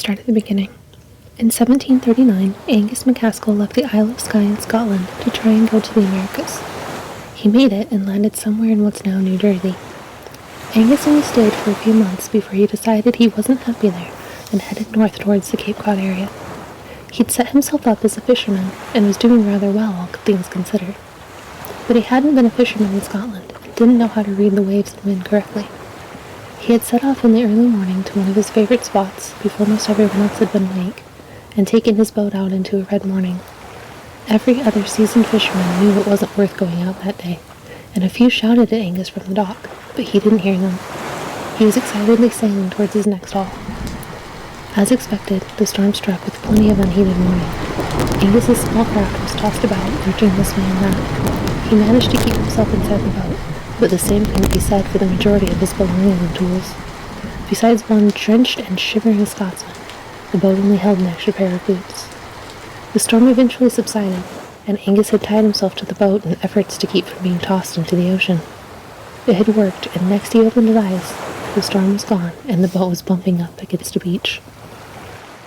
start at the beginning. In 1739, Angus McCaskill left the Isle of Skye in Scotland to try and go to the Americas. He made it and landed somewhere in what's now New Jersey. Angus only stayed for a few months before he decided he wasn't happy there and headed north towards the Cape Cod area. He'd set himself up as a fisherman and was doing rather well, all things considered. But he hadn't been a fisherman in Scotland and didn't know how to read the waves and wind correctly. He had set off in the early morning to one of his favorite spots before most everyone else had been awake, and taken his boat out into a red morning. Every other seasoned fisherman knew it wasn't worth going out that day, and a few shouted at Angus from the dock, but he didn't hear them. He was excitedly sailing towards his next haul. As expected, the storm struck with plenty of unheeded warning. Angus's small craft was tossed about, lurching this way and that. He managed to keep himself inside the boat, but the same couldn't be said for the majority of his belongings and tools. Besides one drenched and shivering Scotsman, the boat only held an extra pair of boots. The storm eventually subsided, and Angus had tied himself to the boat in efforts to keep from being tossed into the ocean. It had worked, and next he opened his eyes, the storm was gone, and the boat was bumping up against a beach.